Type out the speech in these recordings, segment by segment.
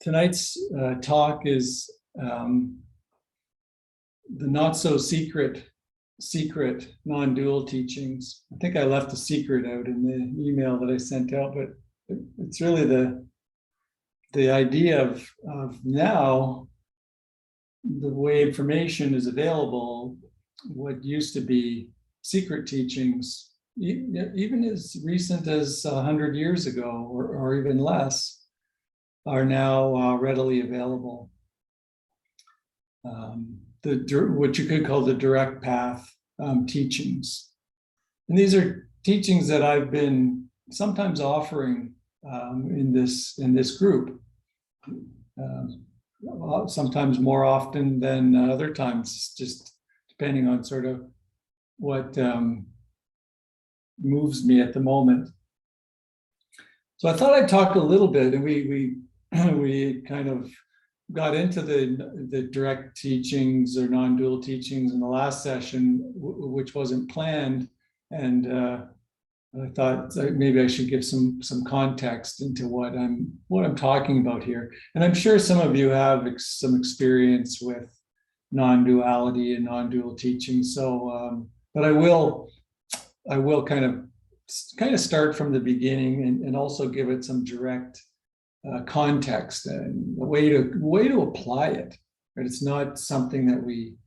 Tonight's talk is the not so secret non-dual teachings. I think I left a secret out in the email that I sent out, but it's really the idea of now the way information is available. What used to be secret teachings, even as recent as 100 years ago or even less, are now readily available. What you could call the direct path teachings. And these are teachings that I've been sometimes offering in this group, sometimes more often than other times, just depending on sort of what moves me at the moment. So I thought I'd talk a little bit, and we kind of got into the direct teachings or non-dual teachings in the last session, which wasn't planned, and I thought maybe I should give some context into what I'm talking about here. And I'm sure some of you have some experience with non-duality and non-dual teaching. So, but I will kind of start from the beginning and also give it some direct context and a way to apply it. Right? It's not something that we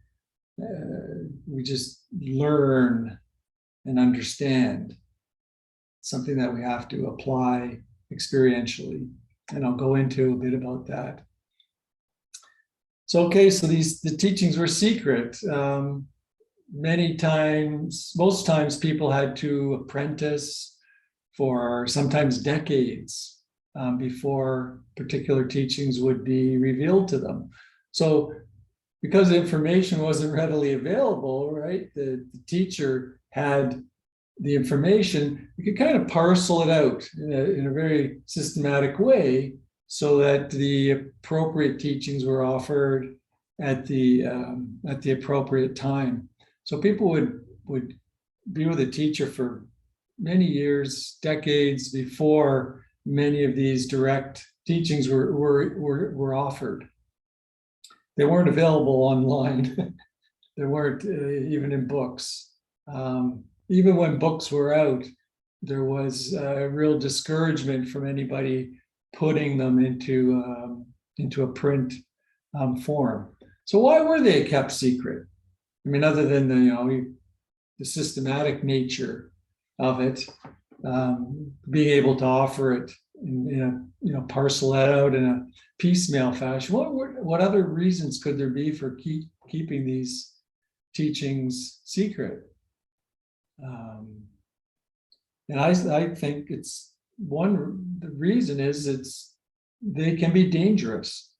just learn and understand. It's something that we have to apply experientially, and I'll go into a bit about that. So, okay, so the teachings were secret. Most times people had to apprentice for sometimes decades before particular teachings would be revealed to them. So because information wasn't readily available, right, the teacher had the information, you could kind of parcel it out in a very systematic way so that the appropriate teachings were offered at the appropriate time. So people would be with a teacher for many years, decades before many of these direct teachings were offered. They weren't available online. They weren't even in books. Even when books were out, there was a real discouragement from anybody putting them into a print form. So why were they kept secret? I mean, other than the systematic nature of it, being able to offer it parcel it out in a piecemeal fashion. What other reasons could there be for keeping these teachings secret? And I think it's the reason is they can be dangerous.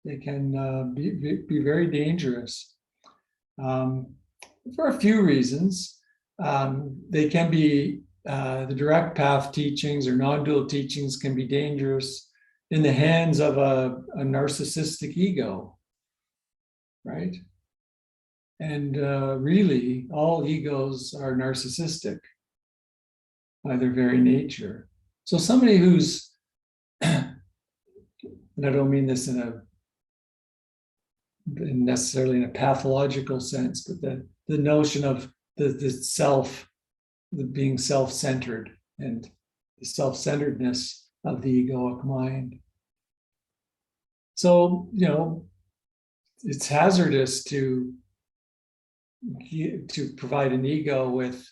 They can be very dangerous for a few reasons. They can be the direct path teachings or non-dual teachings can be dangerous in the hands of a narcissistic ego, right? And really, all egos are narcissistic by their very nature. So somebody who's, and I don't mean this necessarily in a pathological sense, but the notion of the self, the being self-centered and the self-centeredness of the egoic mind. So, it's hazardous to provide an ego with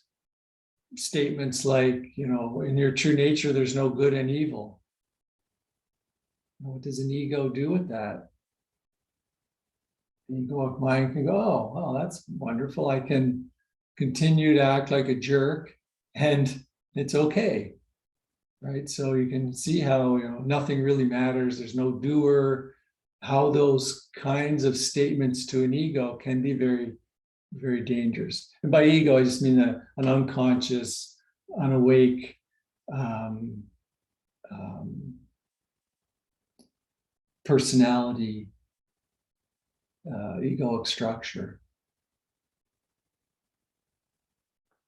statements like, in your true nature, there's no good and evil. What does an ego do with that? The egoic mind can go, oh, well, that's wonderful. I can continue to act like a jerk and it's okay, right? So you can see how nothing really matters. There's no doer, how those kinds of statements to an ego can be very, very dangerous. And by ego, I just mean an unconscious, unawake personality, egoic structure.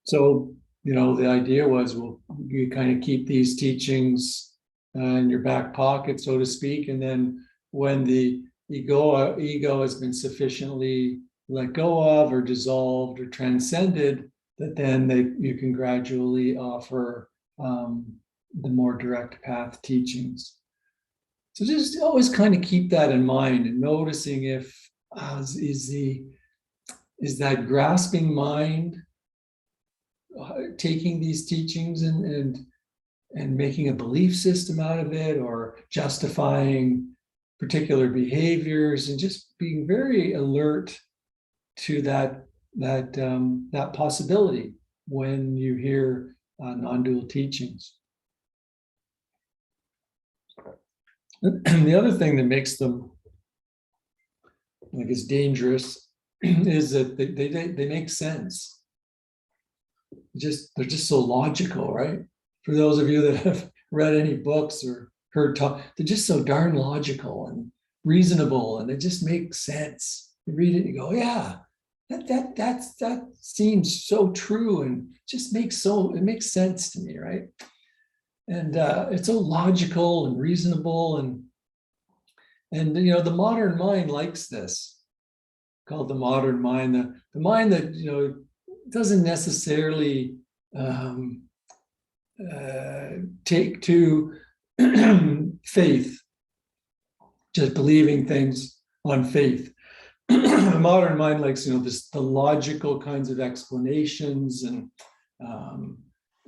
So, the idea was, you kind of keep these teachings in your back pocket, so to speak. And then when the ego has been sufficiently let go of or dissolved or transcended, that then you can gradually offer the more direct path teachings. So just always kind of keep that in mind and noticing if is that grasping mind taking these teachings and making a belief system out of it, or justifying particular behaviors, and just being very alert to that possibility when you hear non-dual teachings. And the other thing that makes them, like, is dangerous is that they make sense. They're just so logical, right? For those of you that have read any books or heard talk, they're just so darn logical and reasonable, and they just make sense. You read it and you go, yeah, that seems so true, and just makes sense to me, right? And it's so logical and reasonable, and the modern mind likes this, called the modern mind, the mind that doesn't necessarily take to faith, just believing things on faith. The modern mind likes the logical kinds of explanations and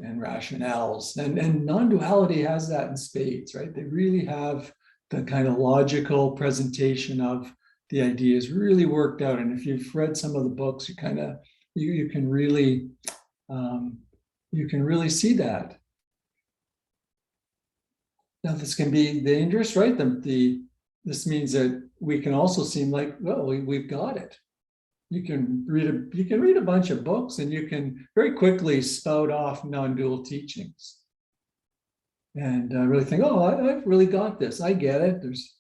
rationales, and non-duality has that in spades, right? They really have the kind of logical presentation of the ideas really worked out. And if you've read some of the books, you kind of you can really see that. Now, this can be dangerous, right? This means that we can also seem like, well, we've got it. You can read a bunch of books, and you can very quickly spout off non-dual teachings, and really think, oh, I've really got this. I get it. There's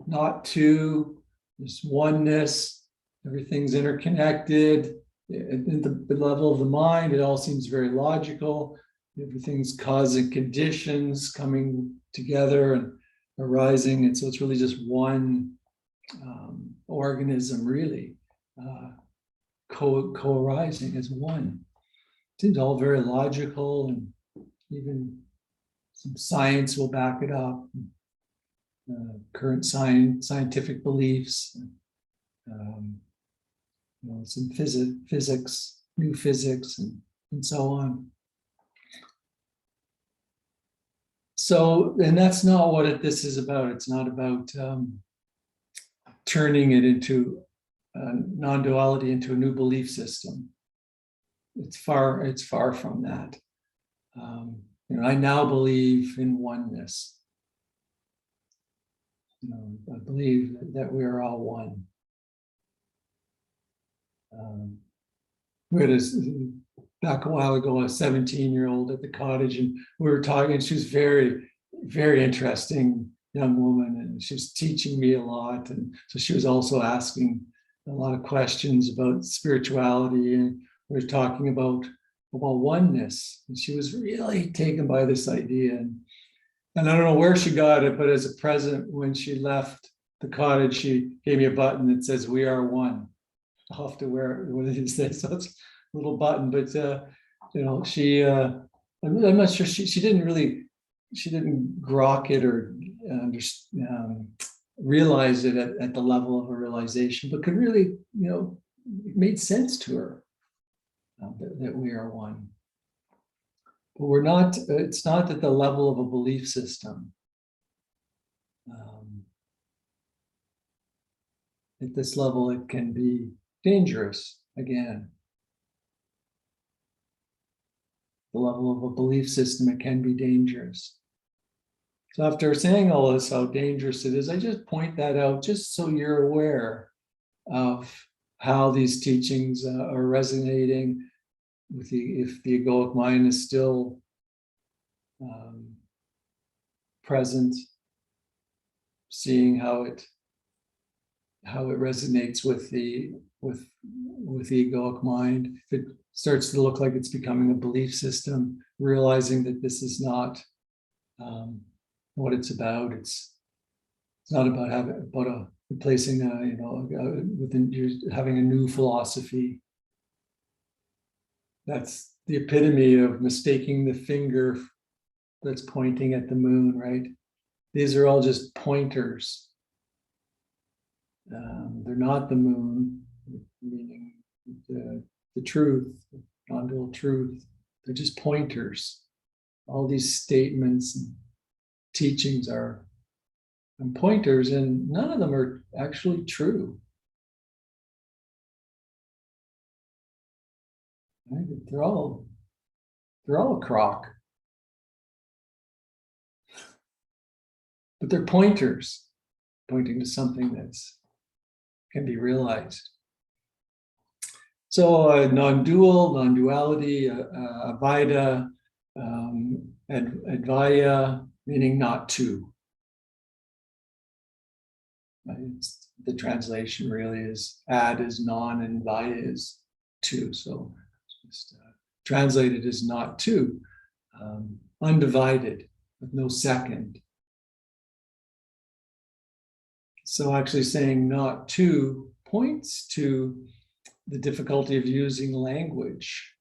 not two. There's oneness. Everything's interconnected. At the level of the mind, it all seems very logical. Everything's cause and conditions coming together and arising, and so it's really just one organism, really co-arising as one. It seems all very logical, and even some science will back it up. Current scientific beliefs, some physics, new physics, and so on. So, and that's not what this is about. It's not about turning it into non-duality into a new belief system. It's far from that. I now believe in oneness. I believe that we are all one. We had back a while ago, a 17-year-old at the cottage, and we were talking. She was very, very interesting young woman, and she was teaching me a lot. And so she was also asking a lot of questions about spirituality, and we were talking about oneness. And she was really taken by this idea. And I don't know where she got it, but as a present, when she left the cottage, she gave me a button that says, "We are one." I'll have to wear what it says. So it's a little button, but she I'm not sure she didn't grok it or realize it at the level of a realization, but could really, it made sense to her that we are one. But we're not, it's not at the level of a belief system. At this level, it can be dangerous again. The level of a belief system, it can be dangerous. So after saying all this, how dangerous it is, I just point that out just so you're aware of how these teachings are resonating with if the egoic mind is still present, seeing how it resonates with the egoic mind. If it starts to look like it's becoming a belief system, realizing that this is not what it's about. It's not about replacing having a new philosophy. That's the epitome of mistaking the finger that's pointing at the moon, right? These are all just pointers. They're not the moon, meaning the truth, non-dual truth. They're just pointers. All these statements and teachings are pointers, and none of them are actually true. Right? They're all a crock. But they're pointers, pointing to something that's can be realized. So non-dual, non-duality, Advaita, Advaya, meaning not two. The translation really is ad is non and vaya is two. So just translated as not two, undivided with no second. So actually saying not two points to the difficulty of using language,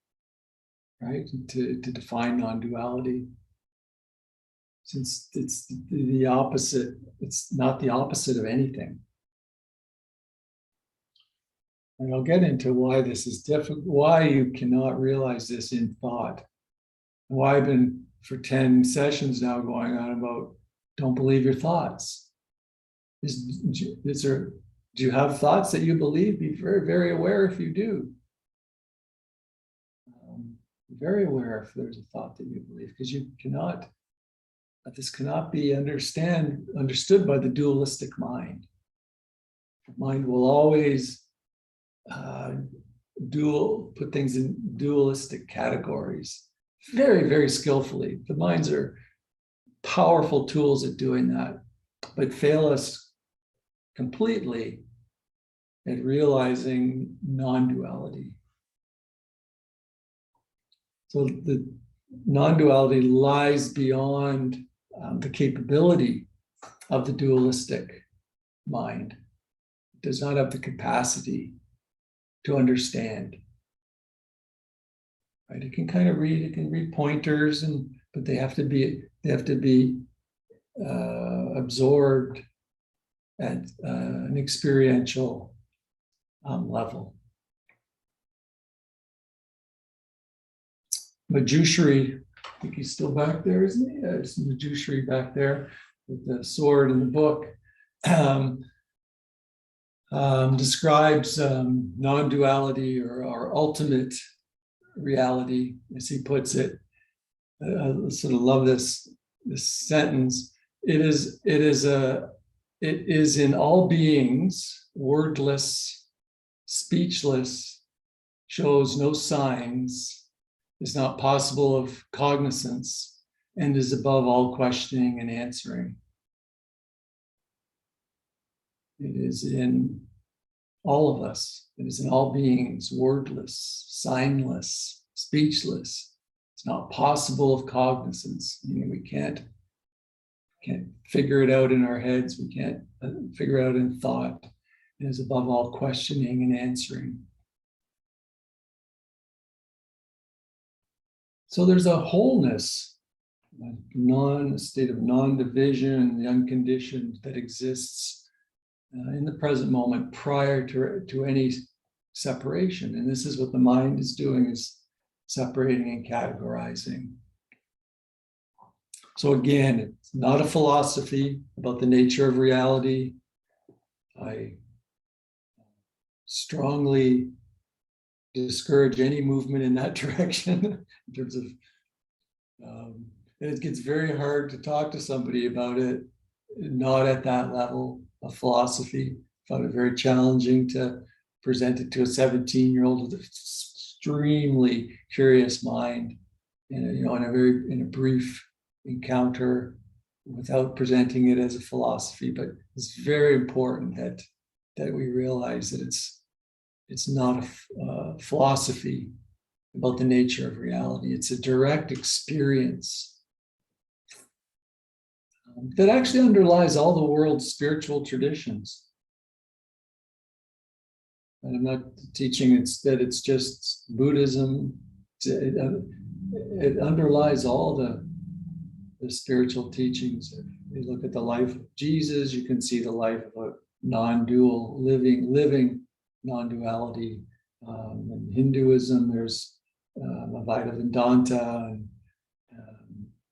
right, to define non-duality. Since it's the opposite, it's not the opposite of anything. And I'll get into why this is difficult, why you cannot realize this in thought. Why I've been for 10 sessions now going on about don't believe your thoughts. Do you have thoughts that you believe? Be very, very aware if you do. Very aware if there's a thought that you believe, because this cannot be understood by the dualistic mind. The mind will always put things in dualistic categories very, very skillfully. The minds are powerful tools at doing that, but fail us completely at realizing non-duality. So the non-duality lies beyond the capability of the dualistic mind. It does not have the capacity to understand. Right? It can kind of read. It can read pointers, but they have to be absorbed at an experiential level. Manjushri, I think he's still back there, isn't he? Yeah, it's Manjushri back there with the sword in the book. Describes non-duality or ultimate reality, as he puts it. I sort of love this sentence. It is in all beings, wordless, speechless, shows no signs, is not possible of cognizance, and is above all questioning and answering. It is in all of us. It is in all beings, wordless, signless, speechless. It's not possible of cognizance, meaning we can't figure it out in our heads. We can't figure it out in thought. It is above all questioning and answering. So there's a wholeness, a state of non-division, the unconditioned that exists in the present moment prior to any separation. And this is what the mind is doing, is separating and categorizing. So again, it's not a philosophy about the nature of reality. I strongly discourage any movement in that direction in terms of, and it gets very hard to talk to somebody about it, not at that level of philosophy. I found it very challenging to present it to a 17-year-old with an extremely curious mind, in a brief encounter, without presenting it as a philosophy. But it's very important that we realize that it's not a philosophy about the nature of reality. It's a direct experience. that actually underlies all the world's spiritual traditions. And I'm not teaching it's just Buddhism. It underlies all the spiritual teachings. If you look at the life of Jesus, you can see the life of a non-dual living non-duality. In Hinduism, there's Advaita Vedanta, and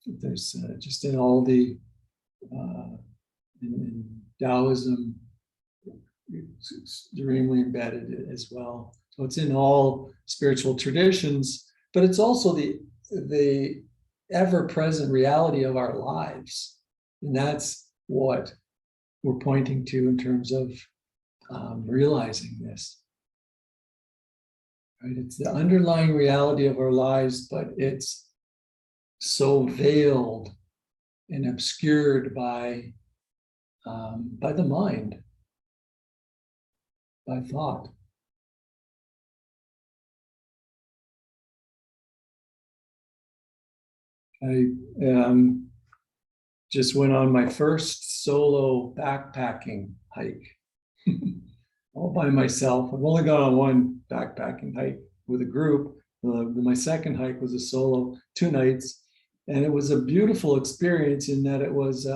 there's just in all the in Taoism, it's extremely embedded as well. So it's in all spiritual traditions, but it's also the ever-present reality of our lives. And that's what we're pointing to in terms of realizing this. Right? It's the underlying reality of our lives, but it's so veiled and obscured by the mind, by thought. I just went on my first solo backpacking hike all by myself. I've only gone on one backpacking hike with a group. My second hike was a solo, 2 nights, and it was a beautiful experience in that it was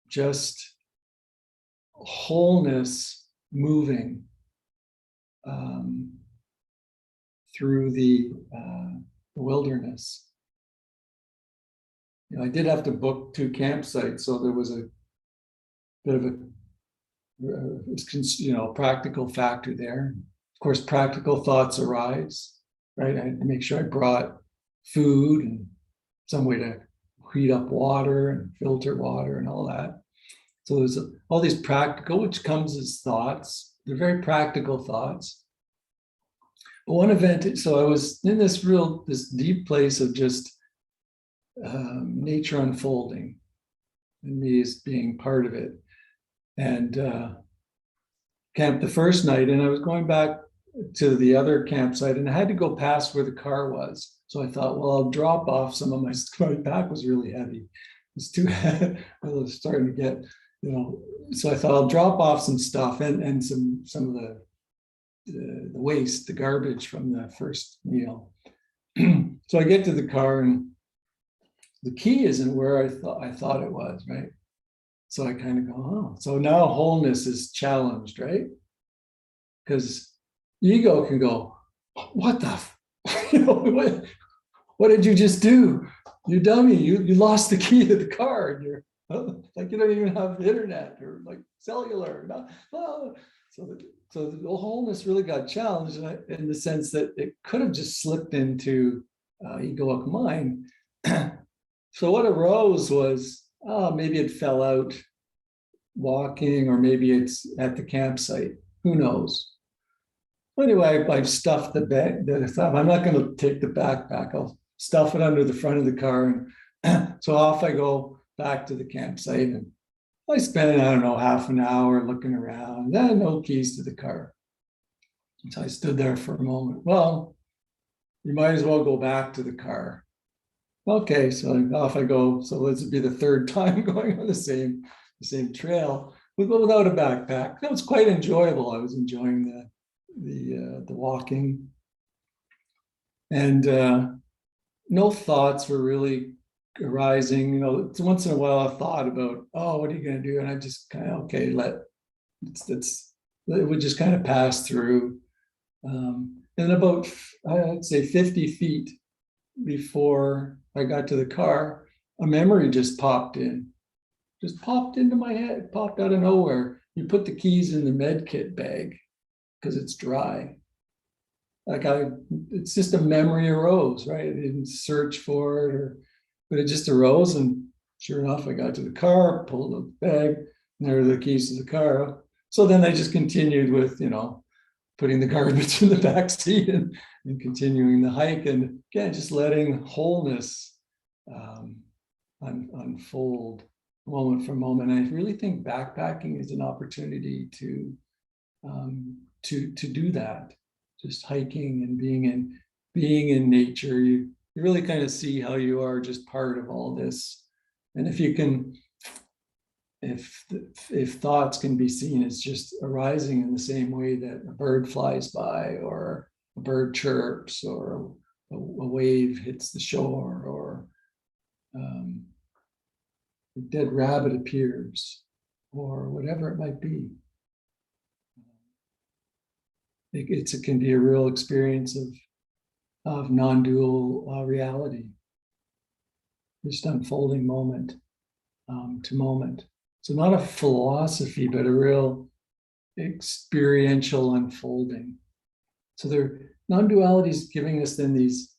just wholeness moving through the wilderness. I did have to book 2 campsites, so there was a bit of a practical factor there. Of course, practical thoughts arise, right? I had to make sure I brought food and some way to heat up water and filter water and all that. So there's all these practical, which comes as thoughts. They're very practical thoughts. But one event, so I was in this deep place of just nature unfolding, and me as being part of it. And camped the first night, and I was going back to the other campsite, and I had to go past where the car was. So I thought, well, I'll drop off some of my back was really heavy. It was too heavy. I was starting to get, so I thought I'll drop off some stuff and some of the waste, the garbage from the first meal. So I get to the car, and the key isn't where I thought it was, right? So I kind of go, oh, so now wholeness is challenged, right? Because ego can go, what the, what did you just do? You dummy, you lost the key to the car, and you're like, you don't even have internet or like cellular. So the wholeness really got challenged in the sense that it could have just slipped into egoic mind. So what arose was, maybe it fell out walking, or maybe it's at the campsite. Who knows? Anyway, I've stuffed the bag. I'm not going to take the backpack. I'll stuff it under the front of the car. And so off I go back to the campsite. And I spent, I don't know, half an hour looking around. Then no keys to the car. So I stood there for a moment. Well, you might as well go back to the car. Okay, so off I go. So this would be the 3rd time going on the same trail without a backpack. That was quite enjoyable. I was enjoying the walking, and no thoughts were really arising. Once in a while I thought about, oh, what are you going to do? And I just kind of, okay, it would just kind of pass through. And about, I'd say 50 feet before I got to the car, a memory just popped into my head, popped out of nowhere. You put the keys in the med kit bag because it's dry. It's just a memory arose, right? I didn't search for it, but it just arose, and sure enough, I got to the car, pulled the bag, and there were the keys to the car. So then I just continued with, putting the garbage in the back seat and continuing the hike, and again, just letting wholeness unfold moment for moment. And I really think backpacking is an opportunity to do that. Just hiking and being in nature, you really kind of see how you are just part of all this And if you can, if thoughts can be seen as just arising in the same way that a bird flies by, or a bird chirps, or a wave hits the shore, or a dead rabbit appears, or whatever it might be, it can be a real experience of non-dual reality, just unfolding moment to moment. So not a philosophy, but a real experiential unfolding. So non-duality is giving us then these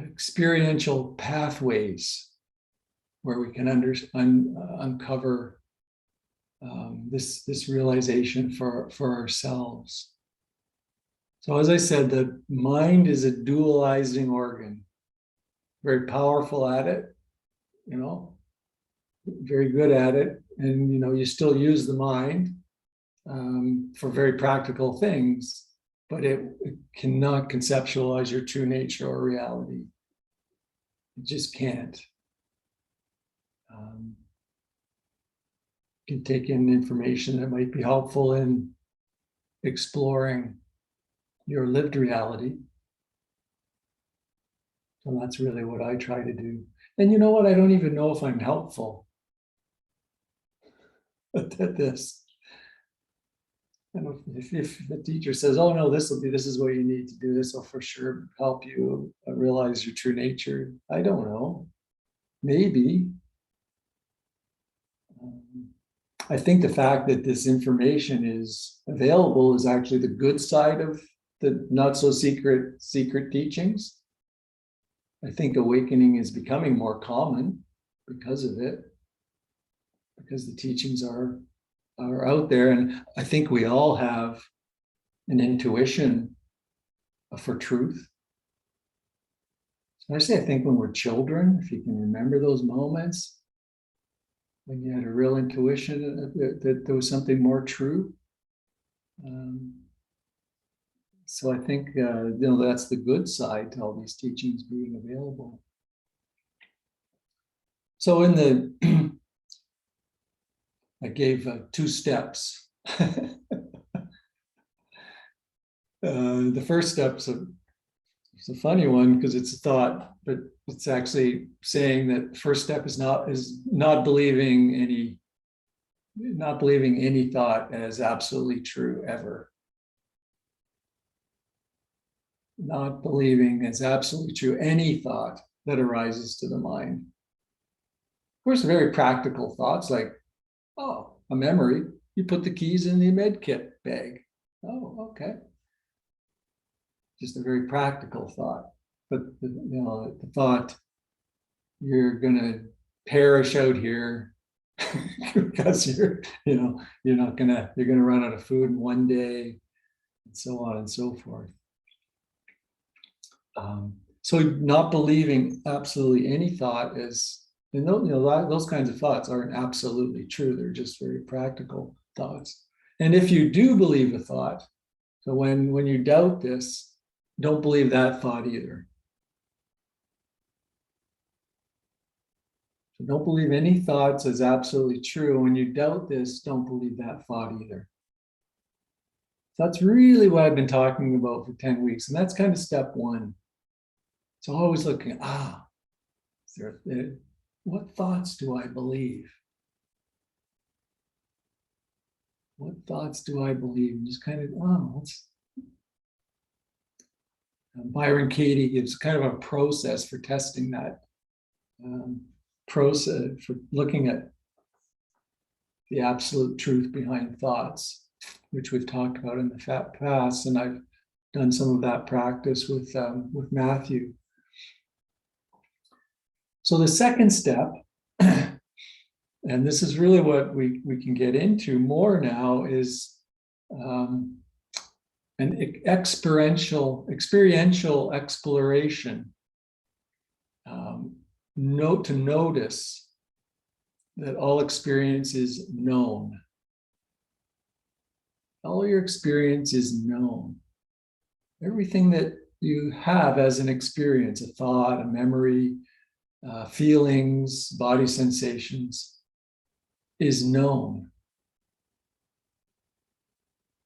experiential pathways where we can uncover this realization for ourselves. So as I said, the mind is a dualizing organ, very powerful at it, very good at it. And, you still use the mind for very practical things, but it cannot conceptualize your true nature or reality. It just can't. Can take in information that might be helpful in exploring your lived reality. So that's really what I try to do. And you know what? I don't even know if I'm helpful at this. And if the teacher says, "Oh no, this is what you need to do. This will for sure help you realize your true nature," I don't know. Maybe. I think the fact that this information is available is actually the good side of the not so secret teachings. I think awakening is becoming more common because of it, because the teachings are out there. And I think we all have an intuition for truth. Especially, I think when we're children, if you can remember those moments when you had a real intuition that there was something more true. So I think that's the good side to all these teachings being available. So I gave 2 steps. The first step's it's a funny one because it's a thought, but it's actually saying that the first step is not believing any thought as absolutely true ever. Not believing as absolutely true any thought that arises to the mind. Of course, very practical thoughts like, oh, a memory, you put the keys in the med kit bag. Oh, okay. Just a very practical thought. But the thought, you're gonna perish out here because you're gonna run out of food in one day, and so on and so forth. So not believing absolutely any thought is, those kinds of thoughts aren't absolutely true. They're just very practical thoughts. And if you do believe a thought, so when you doubt this, don't believe that thought either. So don't believe any thoughts as absolutely true. When you doubt this, don't believe that thought either. So that's really what I've been talking about for 10 weeks. And that's kind of step 1. So always looking, what thoughts do I believe? What thoughts do I believe? And just kind of, Byron Katie gives kind of a process for testing that process, for looking at the absolute truth behind thoughts, which we've talked about in the past. And I've done some of that practice with Matthew. So the second step, and this is really what we can get into more now, is an experiential exploration. To notice that all experience is known. All your experience is known. Everything that you have as an experience, a thought, a memory, feelings, body sensations, is known.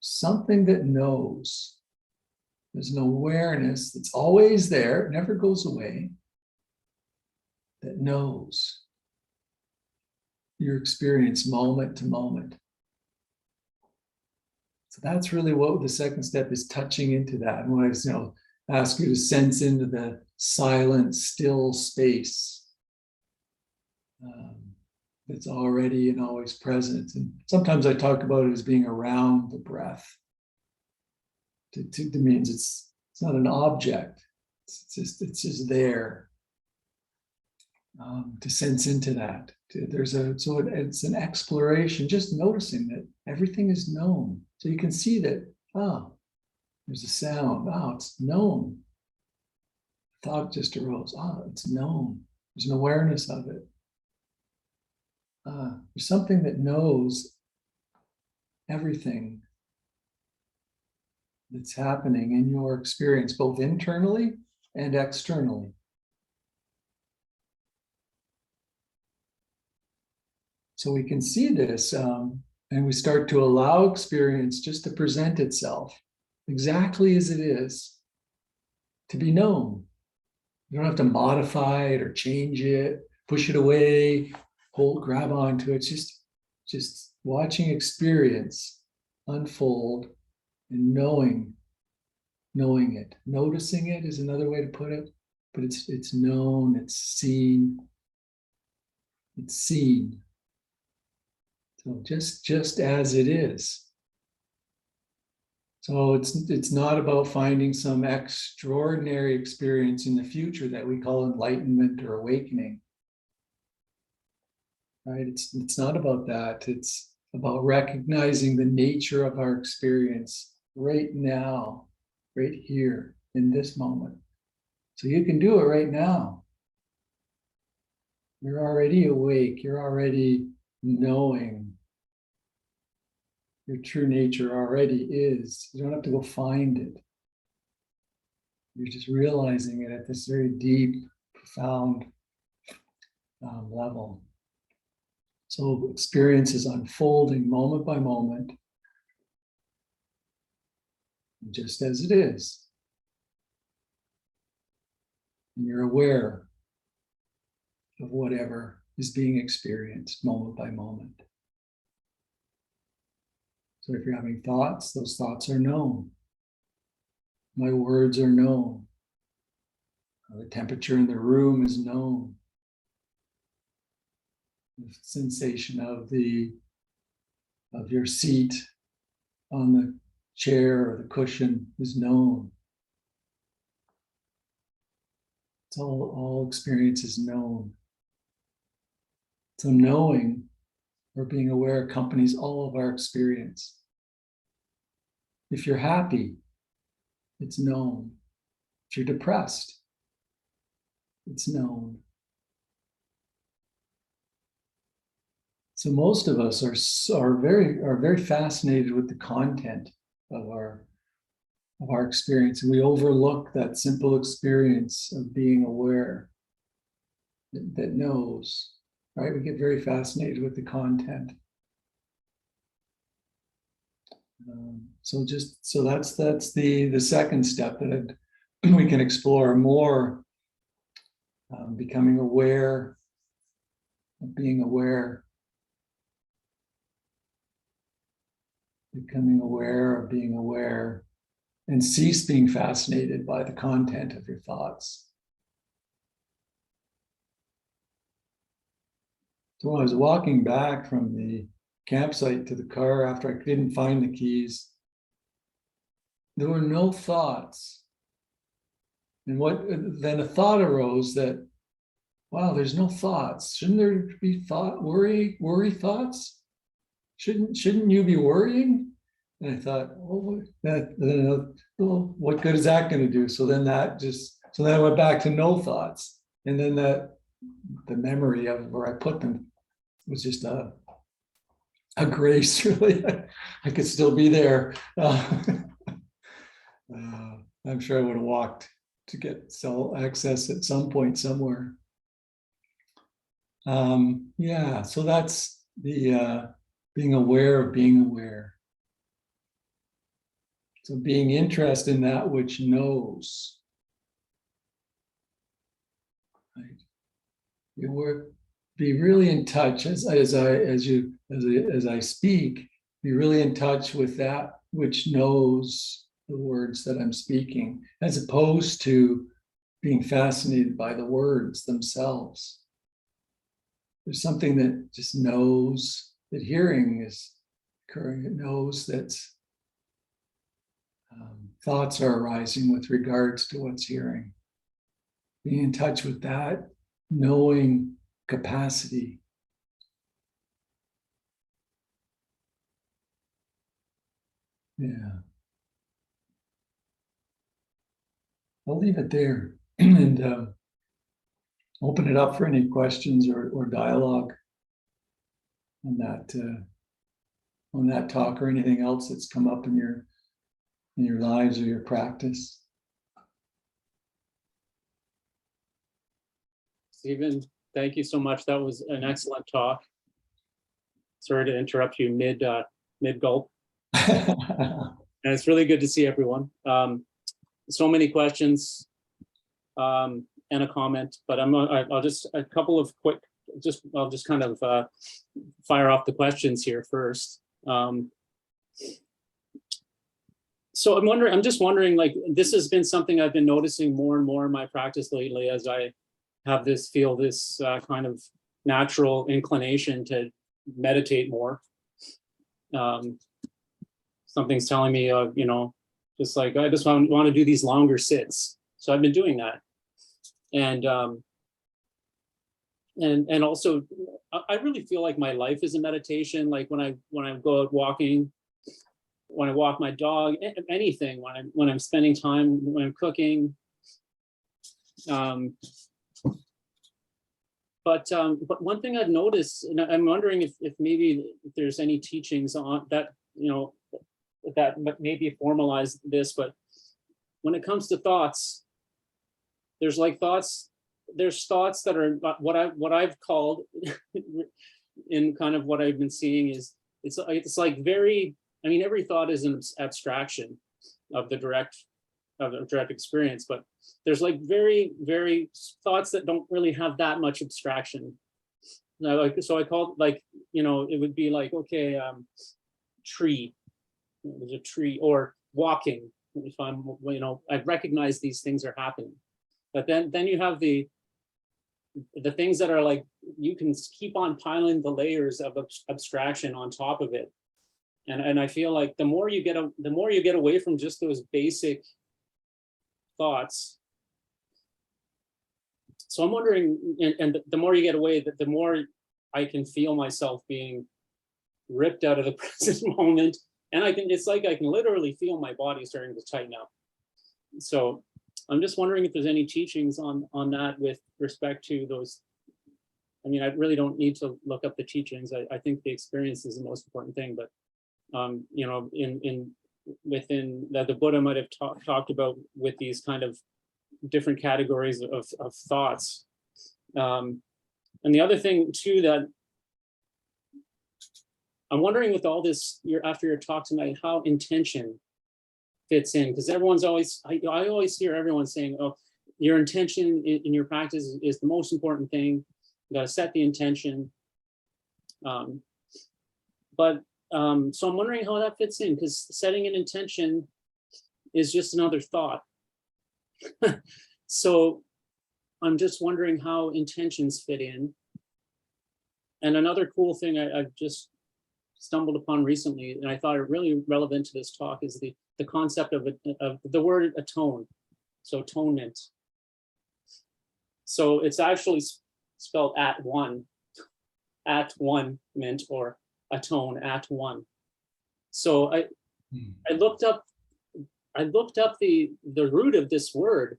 Something that knows. There's an awareness that's always there, it never goes away, that knows your experience moment to moment. So that's really what the second step is, touching into that. And when I ask you to sense into the silent, still space that's already and always present. And sometimes I talk about it as being around the breath. To means it's not an object. It's just there. To sense into that. It's an exploration, just noticing that everything is known. So you can see that, there's a sound. It's known. Thought just arose. It's known. There's an awareness of it. There's something that knows everything that's happening in your experience, both internally and externally. So we can see this, and we start to allow experience just to present itself exactly as it is, to be known. You don't have to modify it or change it, push it away, grab onto it. Just watching experience unfold and knowing it. Noticing it is another way to put it, but it's known, it's seen. It's seen. So just as it is. So it's not about finding some extraordinary experience in the future that we call enlightenment or awakening. Right? It's not about that. It's about recognizing the nature of our experience right now, right here, in this moment. So you can do it right now. You're already awake. You're already knowing. Your true nature already is. You don't have to go find it. You're just realizing it at this very deep, profound level. So experience is unfolding moment by moment, just as it is. And you're aware of whatever is being experienced moment by moment. So if you're having thoughts, those thoughts are known. My words are known. The temperature in the room is known. The sensation of your seat on the chair or the cushion is known. It's all experience is known. So knowing or being aware accompanies all of our experience. If you're happy, it's known. If you're depressed, it's known. So most of us are very fascinated with the content of our experience, and we overlook that simple experience of being aware, that knows. Right? We get very fascinated with the content. So that's the second step that we can explore more, becoming aware of being aware, becoming aware of being aware, and cease being fascinated by the content of your thoughts. So when I was walking back from the campsite to the car after I didn't find the keys, there were no thoughts. And then a thought arose that, wow, there's no thoughts. Shouldn't there be worry thoughts? Shouldn't you be worrying? And I thought, what good is that going to do? So then I went back to no thoughts. And then the memory of where I put them was just a grace, really. I could still be there. I'm sure I would have walked to get cell access at some point somewhere. Yeah, so that's the being aware of being aware. So being interested in that which knows. Right? You work, be really in touch as I speak, be really in touch with that which knows the words that I'm speaking, as opposed to being fascinated by the words themselves. There's something that just knows that hearing is occurring. It knows that thoughts are arising with regards to what's hearing. Being in touch with that knowing capacity. Yeah, I'll leave it there and open it up for any questions or dialogue on that talk or anything else that's come up in your lives or your practice. Stephen, thank you so much. That was an excellent talk. Sorry to interrupt you mid gulp. And it's really good to see everyone. So many questions and a comment, but I'll just a couple of quick. I'll just kind of fire off the questions here first. So I'm just wondering, like, this has been something I've been noticing more and more in my practice lately, as I have this kind of natural inclination to meditate more. Something's telling me, just like I just want to do these longer sits. So I've been doing that, and also I really feel like my life is a meditation. Like when I go out walking, when I walk my dog, anything, when I'm spending time, when I'm cooking. But one thing I've noticed, and I'm wondering if maybe if there's any teachings on that, that maybe formalize this, but when it comes to thoughts, there's thoughts that are what I've called in kind of what I've been seeing is it's like very, I mean, every thought is an abstraction of the direct experience, but there's like very, very thoughts that don't really have that much abstraction. So I called, like, it would be like, okay, tree, there's a tree, or walking. If I'm, I recognize these things are happening, but then you have the things that are like, you can keep on piling the layers of abstraction on top of it. And I feel like the more you get away from just those basic thoughts. So I'm wondering, and the more you get away, the more I can feel myself being ripped out of the present moment. And it's like I can literally feel my body starting to tighten up. So I'm just wondering if there's any teachings on that with respect to those. I mean, I really don't need to look up the teachings. I think the experience is the most important thing, but within that the Buddha might have talked about with these kind of different categories of thoughts. And the other thing too, that I'm wondering with all this, after your talk tonight, how intention fits in, because everyone's always, I always hear everyone saying, oh, your intention in your practice is the most important thing. You got to set the intention. So I'm wondering how that fits in, because setting an intention is just another thought. So I'm just wondering how intentions fit in. And another cool thing I've just stumbled upon recently, and I thought it really relevant to this talk, is the concept of the word atone. So atonement. So it's actually spelled at one meant, or atone, at one. So I looked up the root of this word.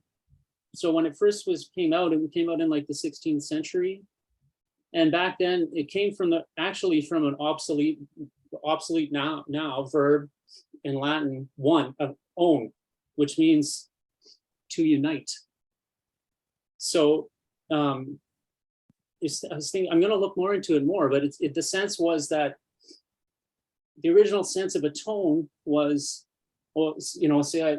So when it first came out in like the 16th century, and back then it came from an obsolete now verb in Latin, one, of own, which means to unite. So I was thinking, I'm going to look more into it more, but the sense was that the original sense of a tone was, well, you know, say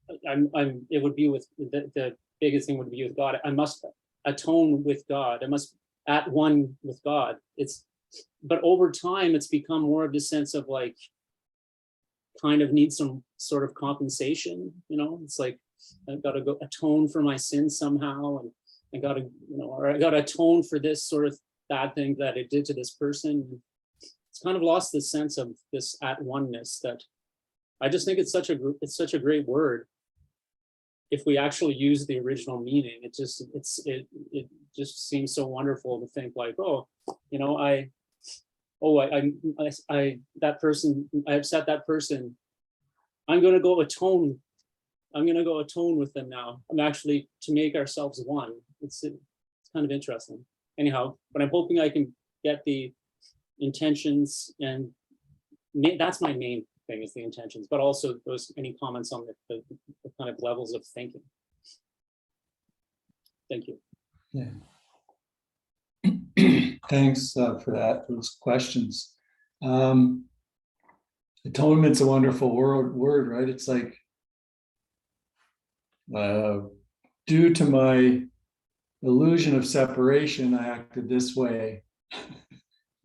it would be with the biggest thing would be with God. I must atone with God. I must at one with God. But over time, it's become more of the sense of like, kind of need some sort of compensation. You know, it's like, I've got to go atone for my sins somehow. And I got to, you know, or I got to atone for this sort of bad thing that I did to this person. It's kind of lost the sense of this at oneness that I just think it's such a great word. If we actually use the original meaning, it just seems so wonderful to think like, oh, you know, that person, I upset that person. I'm going to go atone. I'm going to go atone with them now. I'm actually to make ourselves one. It's kind of interesting. Anyhow, but I'm hoping I can get the intentions, and that's my main thing is the intentions, but also any comments on the kind of levels of thinking. Thank you. Yeah. Thanks for those questions. Atonement's a wonderful word, right? It's like, due to my illusion of separation, I acted this way.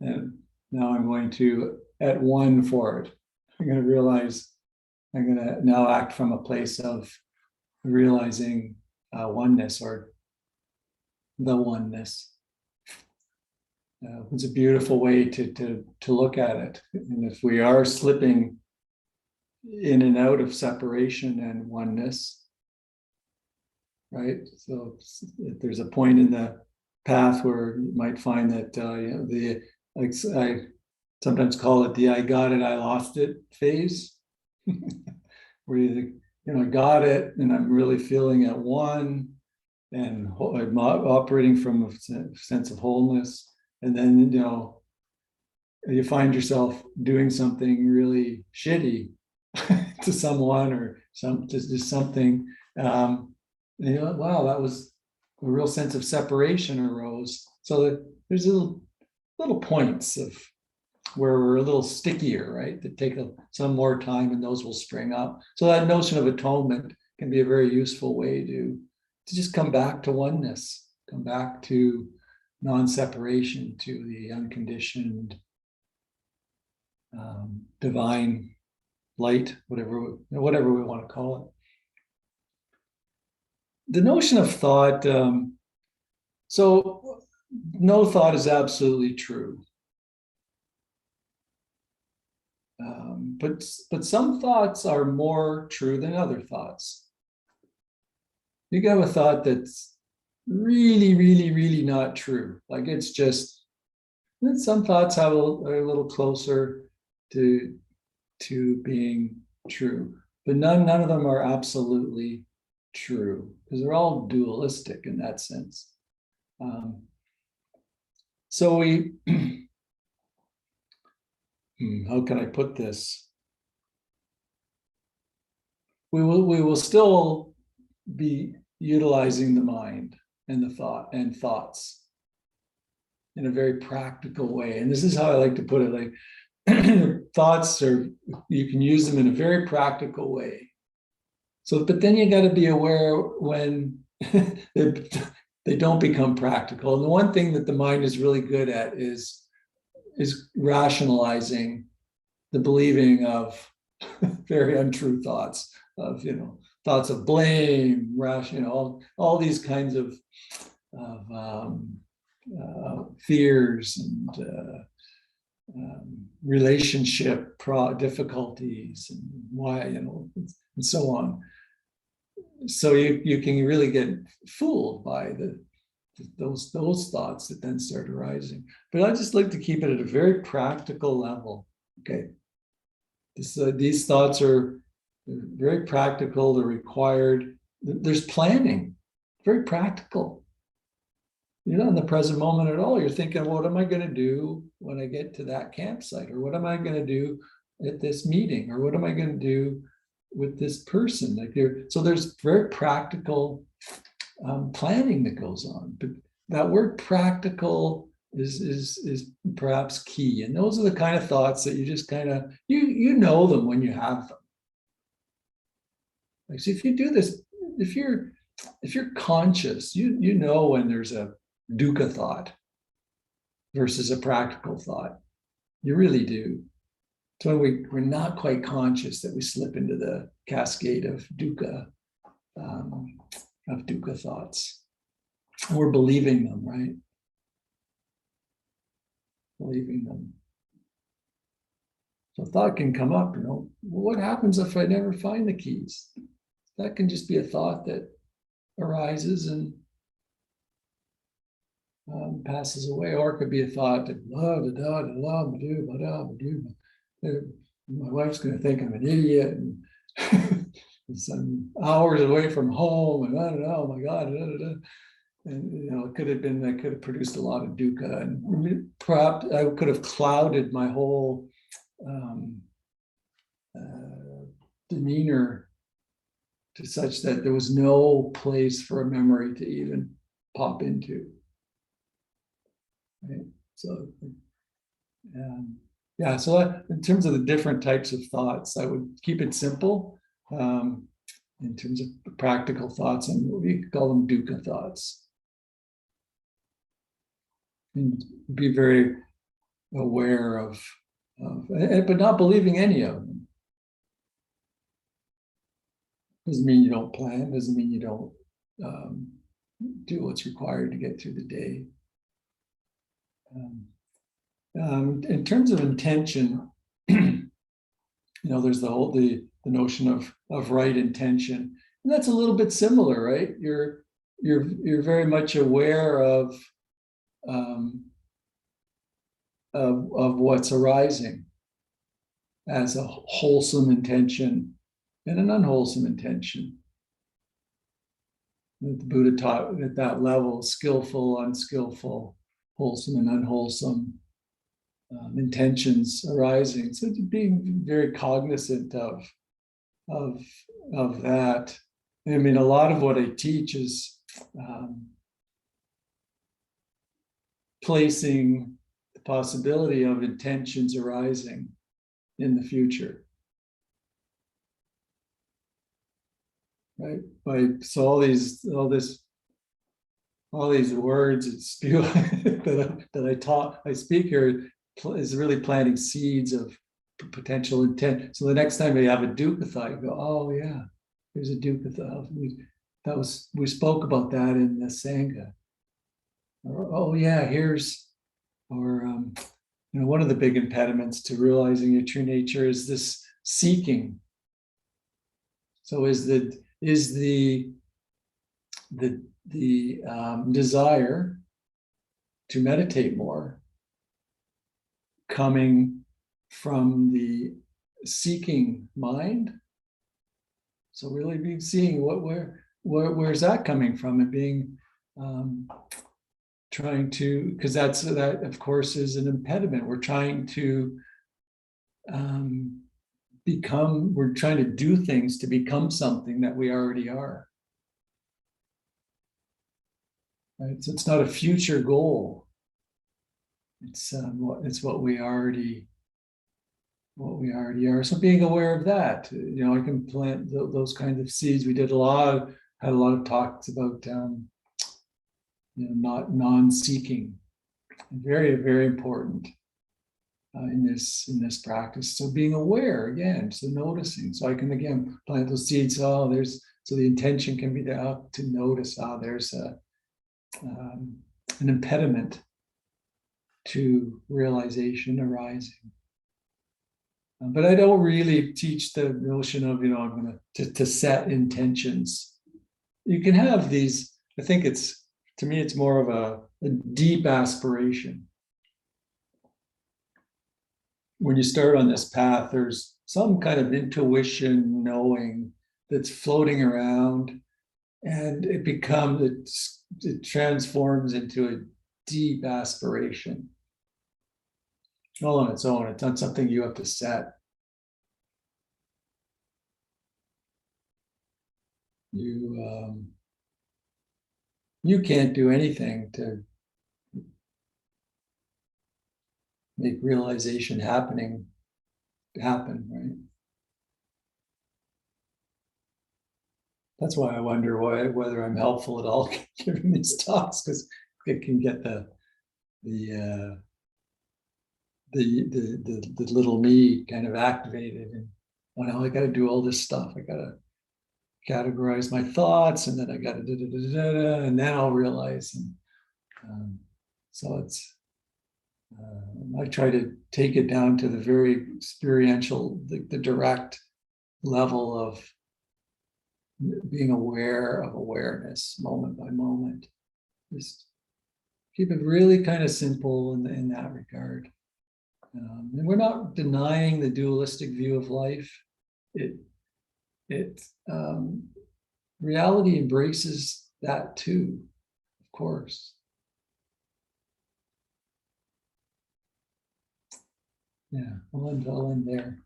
And now I'm going to at one for it. I'm going to realize I'm going to now act from a place of realizing oneness, or the oneness. It's a beautiful way to look at it. And if we are slipping in and out of separation and oneness, right? So there's a point in the path where you might find that you know, I sometimes call it the "I got it, I lost it" phase, where you know, I got it, and I'm really feeling at one, and I'm operating from a sense of wholeness, and then you know, you find yourself doing something really shitty to someone or just something. And you're like, wow, that was a real sense of separation arose. So that there's little points of where we're a little stickier, right? That take some more time, and those will spring up. So that notion of atonement can be a very useful way to just come back to oneness, come back to non-separation, to the unconditioned divine light, whatever we want to call it. The notion of thought, so no thought is absolutely true. But some thoughts are more true than other thoughts. You can have a thought that's really, really, really not true. Like it's just, some thoughts are a little closer to being true, but none of them are absolutely true, because they're all dualistic in that sense. So we, how can I put this? We will still be utilizing the mind and the thoughts in a very practical way. And this is how I like to put it, like thoughts are, you can use them in a very practical way. So, but then you got to be aware when they don't become practical. And the one thing that the mind is really good at is rationalizing the believing of very untrue thoughts, of, you know, thoughts of blame, you know, all these kinds of fears and relationship difficulties, and why, you know, and so on. So you can really get fooled by those thoughts that then start arising. But I just like to keep it at a very practical level. Okay, these thoughts are very practical. They're required. There's planning, very practical. You're not in the present moment at all. You're thinking, well, what am I going to do when I get to that campsite? Or what am I going to do at this meeting? Or what am I going to do with this person? Like so there's very practical planning that goes on. But that word practical is perhaps key. And those are the kind of thoughts that you just kind of, you know them when you have them. Like, so if you do this, if you're conscious, you know when there's a dukkha thought versus a practical thought. You really do. So when we're not quite conscious that we slip into the cascade of dukkha thoughts. We're believing them, right? Believing them. So thought can come up, what happens if I never find the keys? That can just be a thought that arises and passes away, or it could be a thought that my wife's going to think I'm an idiot, and some hours away from home, and I don't know, oh my God, and it could have produced a lot of dukkha, and perhaps I could have clouded my whole demeanor to such that there was no place for a memory to even pop into. Right? So, yeah. So in terms of the different types of thoughts, I would keep it simple. In terms of practical thoughts, and we call them dukkha thoughts. And be very aware of, but not believing any of them. Doesn't mean you don't plan, doesn't mean you don't do what's required to get through the day. In terms of intention, there's the notion of right intention, and that's a little bit similar, right? You're very much aware of what's arising as a wholesome intention and an unwholesome intention. The Buddha taught at that level: skillful, unskillful, wholesome and unwholesome intentions arising. So being very cognizant of that. I mean, a lot of what I teach is placing the possibility of intentions arising in the future. Right? So all these words that I speak here is really planting seeds of potential intent. So the next time you have a dukkha thought, you go, oh yeah, there's a dukkha thought. We spoke about that in the Sangha. Or, oh yeah, one of the big impediments to realizing your true nature is this seeking. So is the desire to meditate more coming from the seeking mind? So really be seeing where's that coming from, and being trying to, because that of course is an impediment. We're trying to we're trying to do things to become something that we already are. Right? So it's not a future goal. It's what we already are. So being aware of that, I can plant those kinds of seeds. We had a lot of talks about not non-seeking. Very, very important in this practice. So being aware again, so noticing. So I can again plant those seeds. So the intention can be there to notice. There's an impediment to realization arising. But I don't really teach the notion of, I'm going to set intentions. You can have these, I think to me, it's more of a deep aspiration. When you start on this path, there's some kind of intuition, knowing that's floating around, and it transforms into a deep aspiration. All on its own. It's not something you have to set. you can't do anything to make realization happen, right? That's why I wonder whether I'm helpful at all giving these talks, because it can get the little me kind of activated, and well, I got to do all this stuff. I got to categorize my thoughts, and then I got to and then I'll realize. And so it's I try to take it down to the very experiential, the direct level of being aware of awareness, moment by moment. Just keep it really kind of simple in that regard. And we're not denying the dualistic view of life. It reality embraces that too, of course. Yeah, I'll end there.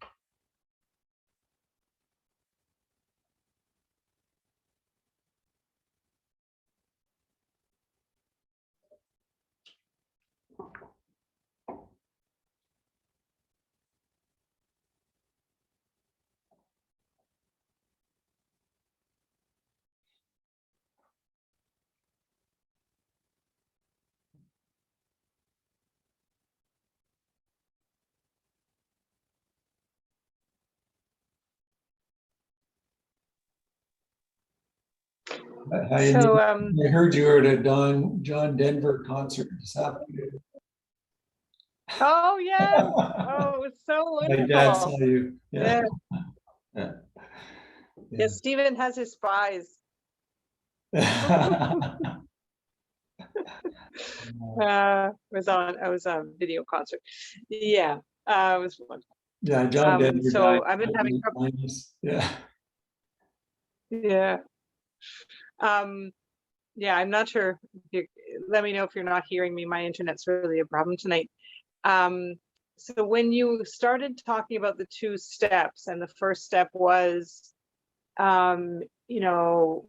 So I heard you were at a John Denver concert this afternoon. oh yes, oh, it was so My dad saw wonderful. you. Yeah. Yeah. Yes, Stephen has his spies. It was on a video concert. Yeah, it was wonderful. Yeah, John Denver So died. I've been having trouble. Yeah. Yeah. Yeah, I'm not sure. Let me know if you're not hearing me. My internet's really a problem tonight. So when you started talking about the 2 steps, and the first step was, you know,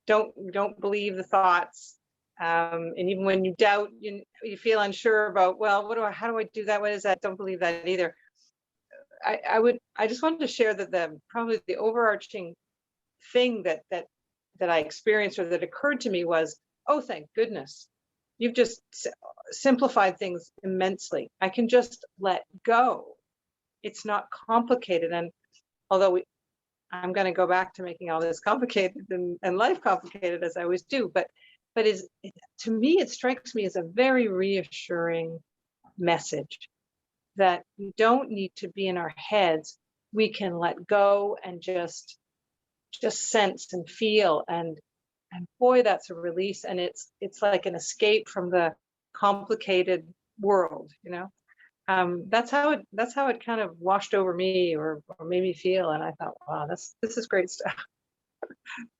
don't believe the thoughts, and even when you doubt, you feel unsure about, well, how do I do that? What is that? Don't believe that either. I just wanted to share that probably the overarching thing that I experienced, or that occurred to me, was, oh, thank goodness, you've just simplified things immensely. I can just let go. It's not complicated. And although I'm going to go back to making all this complicated and life complicated, as I always do, but to me, it strikes me as a very reassuring message that we don't need to be in our heads. We can let go and just sense and feel, and boy, that's a release. And it's like an escape from the complicated world, that's how it kind of washed over me, or made me feel. And I thought, wow, this is great stuff.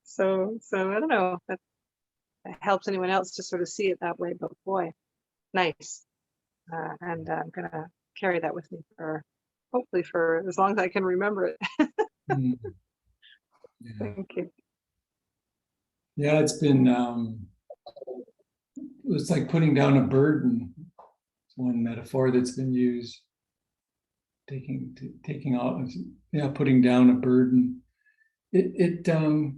So I don't know if that helps anyone else to sort of see it that way, but boy, nice. And I'm gonna carry that with me hopefully for as long as I can remember it. Mm. Yeah. Thank you. Yeah, it's been it's like putting down a burden. It's one metaphor that's been used. Taking off, putting down a burden. The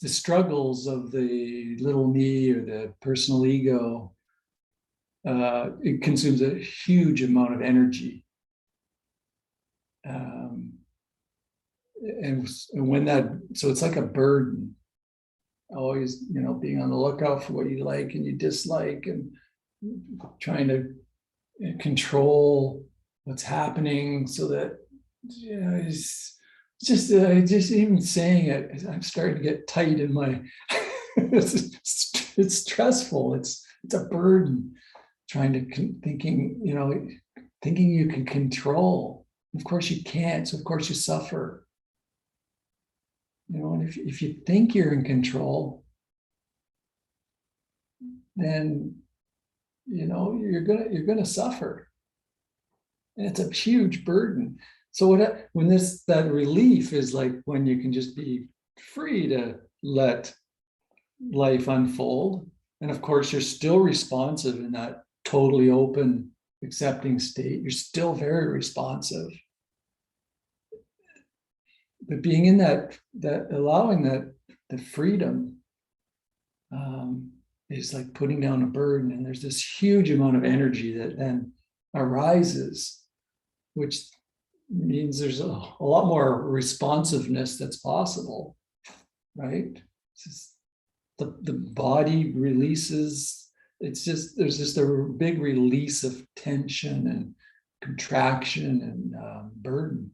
struggles of the little me or the personal ego, it consumes a huge amount of energy. And so it's like a burden, always, being on the lookout for what you like and you dislike, and trying to control what's happening, so that, it's just even saying it, I'm starting to get tight in my, it's stressful. It's a burden, trying to thinking you can control. Of course you can't. So of course you suffer. And if you think you're in control, then you're gonna suffer. And it's a huge burden. So when that relief is like when you can just be free to let life unfold. And of course, you're still responsive in that totally open, accepting state. You're still very responsive. But being in that allowing that the freedom is like putting down a burden, and there's this huge amount of energy that then arises, which means there's a lot more responsiveness that's possible, right? The body releases. It's just there's just a big release of tension and contraction and burden,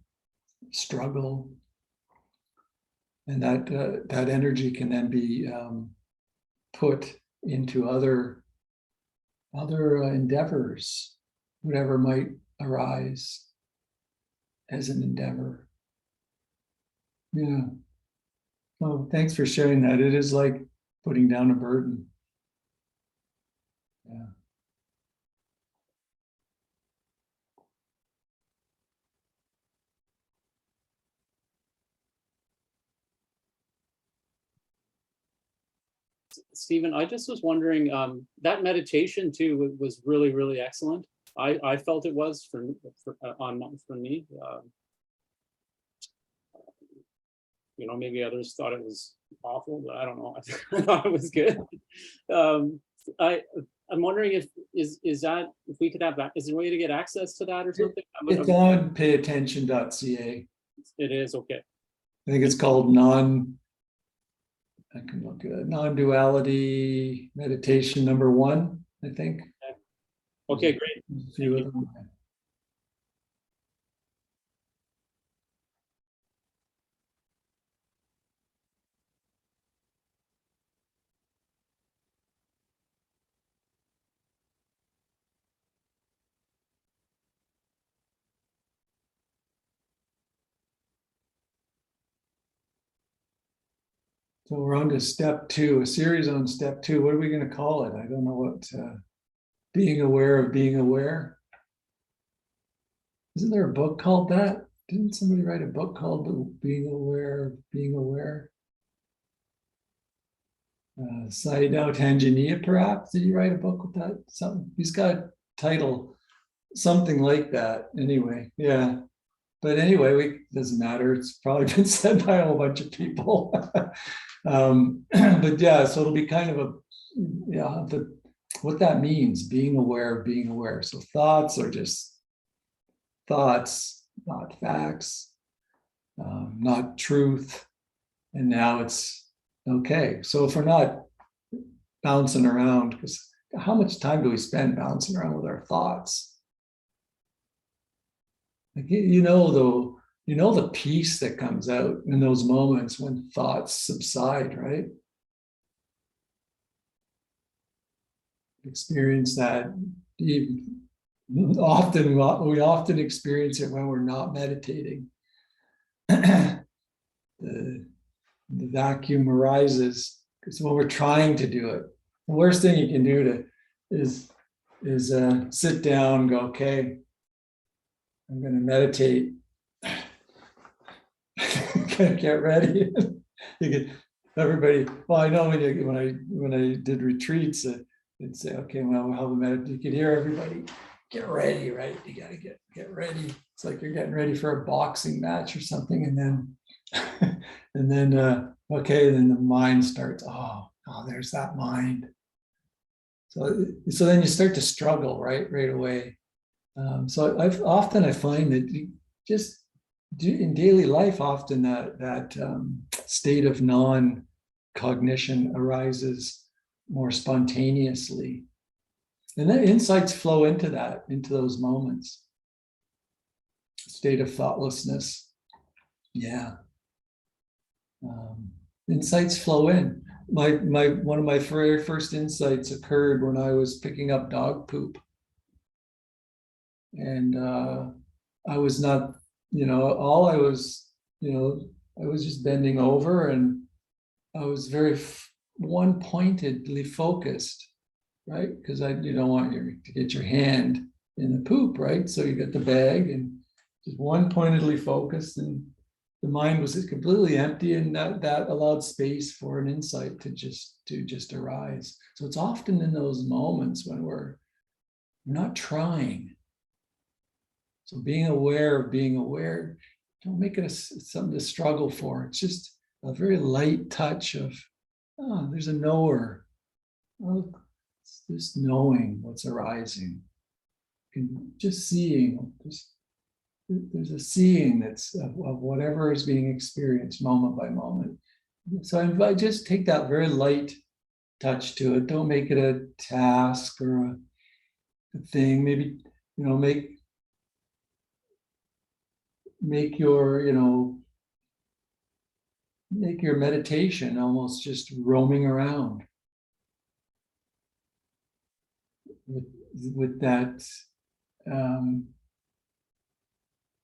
struggle, and that energy can then be put into other endeavors, whatever might arise as an endeavor. Yeah. Well, thanks for sharing that. It is like putting down a burden. Yeah. Stephen, I just was wondering, that meditation too was really, really excellent. I felt it was for me. You know, maybe others thought it was awful, but I don't know. I thought it was good. I'm wondering if we could have that. Is there a way to get access to that or something? It's on payattention.ca. It is okay. I think it's called I can look at it, non-duality meditation number 1, I think. Okay, great. A few of them. So we're on to step 2, a series on step 2. What are we going to call it? I don't know what. Being aware of being aware. Isn't there a book called that? Didn't somebody write a book called Being Aware of Being Aware? Saidao Tanzania, perhaps? Did he write a book with that? Something. He's got a title, something like that. Anyway, yeah. But anyway, doesn't matter. It's probably been said by a whole bunch of people. But yeah, so it'll be kind of what that means, being aware of being aware. So thoughts are just thoughts, not facts, not truth. And now it's okay. So if we're not bouncing around, because how much time do we spend bouncing around with our thoughts? Like, the peace that comes out in those moments when thoughts subside, right? Experience that. We often experience it when we're not meditating. The vacuum arises because when we're trying to do it, the worst thing you can do is sit down and go, okay, I'm going to meditate. Get ready. Everybody. Well, I know when I did retreats, they'd say, okay, well, we'll have a meditation. You could hear everybody get ready, right? You got to get ready. It's like you're getting ready for a boxing match or something, and then okay, then the mind starts. Oh, there's that mind. So then you start to struggle right away. So I find that you just in daily life, often that state of non-cognition arises more spontaneously, and then insights flow into those moments. State of thoughtlessness, yeah. Insights flow in. One of my very first insights occurred when I was picking up dog poop, and I was not, I was just bending over, and I was very one pointedly focused, right? Because you don't want to get your hand in the poop, right? So you get the bag and just one pointedly focused, and the mind was completely empty, and that allowed space for an insight to just arise. So it's often in those moments when we're not trying. So being aware of being aware, don't make it something to struggle for. It's just a very light touch of, oh, there's a knower. Oh, it's just knowing what's arising. And just seeing, there's a seeing that's of whatever is being experienced moment by moment. So I just take that very light touch to it. Don't make it a task or a thing. Maybe, make your, make your meditation almost just roaming around with that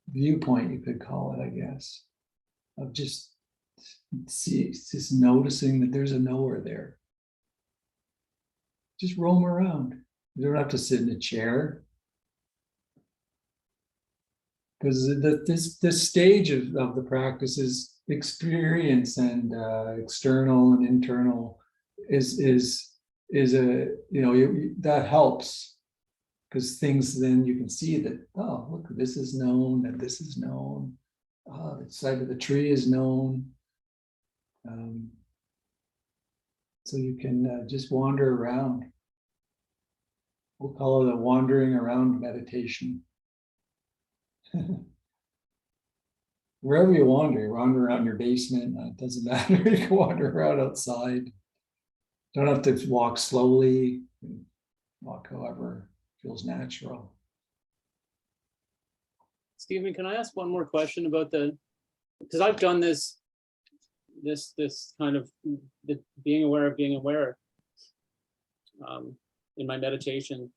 viewpoint, you could call it, I guess, of just noticing that there's a knower there. Just roam around. You don't have to sit in a chair. Because this stage of the practice is experience, and external and internal is a, that helps, because things, then you can see that, oh, look, this is known, and this is known, the side of the tree is known. So you can just wander around. We'll call it a wandering around meditation. Wherever you wander around your basement, it doesn't matter. You can wander around outside. Don't have to walk slowly, walk however feels natural. Stephen, can I ask one more question about because I've done this kind of the being aware of being aware in my meditation,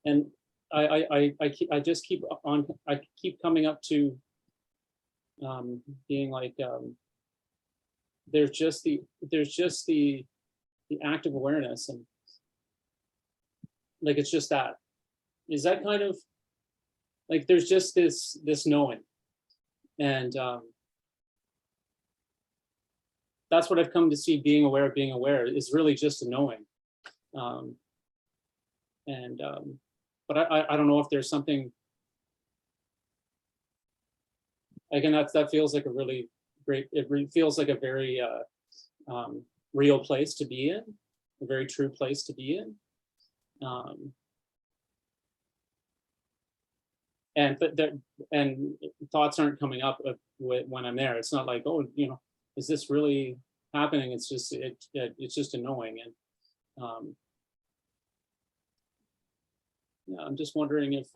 and I keep coming up to being like, there's just the active awareness, and like it's just that. Is that kind of like there's just this knowing, and that's what I've come to see. Being aware of being aware is really just a knowing, but I don't know if there's something. Again, that feels like a really great. It feels like a very real place to be in, a very true place to be in. And thoughts aren't coming up when I'm there. It's not like, oh, is this really happening? It's just it's just a knowing, and yeah, I'm just wondering if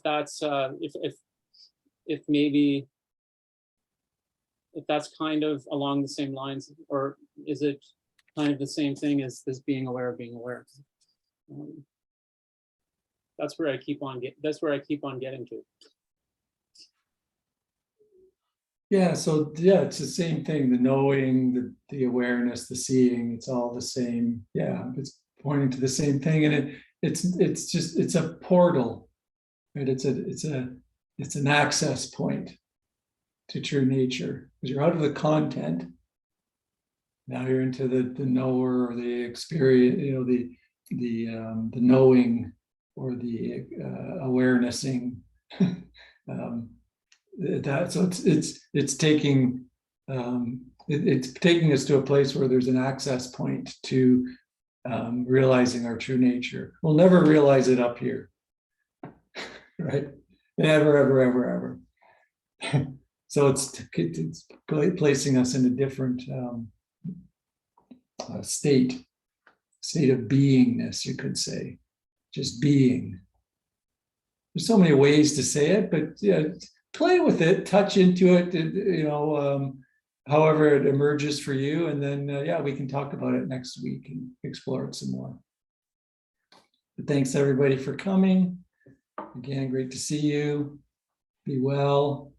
that's if maybe if that's kind of along the same lines, or is it kind of the same thing as this being aware of being aware? That's where I keep on getting to. Yeah, so yeah, it's the same thing. The knowing, the awareness, the seeing, it's all the same. Yeah, it's pointing to the same thing, and it's a portal, right? It's an access point to true nature, because you're out of the content. Now you're into the knower, or the experience, the knowing, or the awarenessing. So it's taking us to a place where there's an access point to realizing our true nature. We'll never realize it up here, right? Never, ever. So it's placing us in a different state of beingness, you could say, just being. There's so many ways to say it, but yeah, play with it, touch into it, however it emerges for you, and then yeah, we can talk about it next week and explore it some more. But thanks everybody for coming. Again, great to see you. Be well.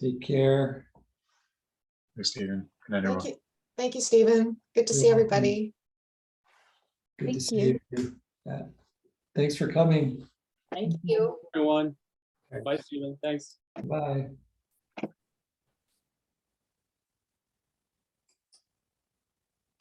Take care. Thanks, Stephen. Good night, everyone. Thank you, Stephen. Good to see everybody. Good to Thank see you. Thanks for coming. Thank you. Everyone. Okay. Bye, Stephen. Thanks. Bye.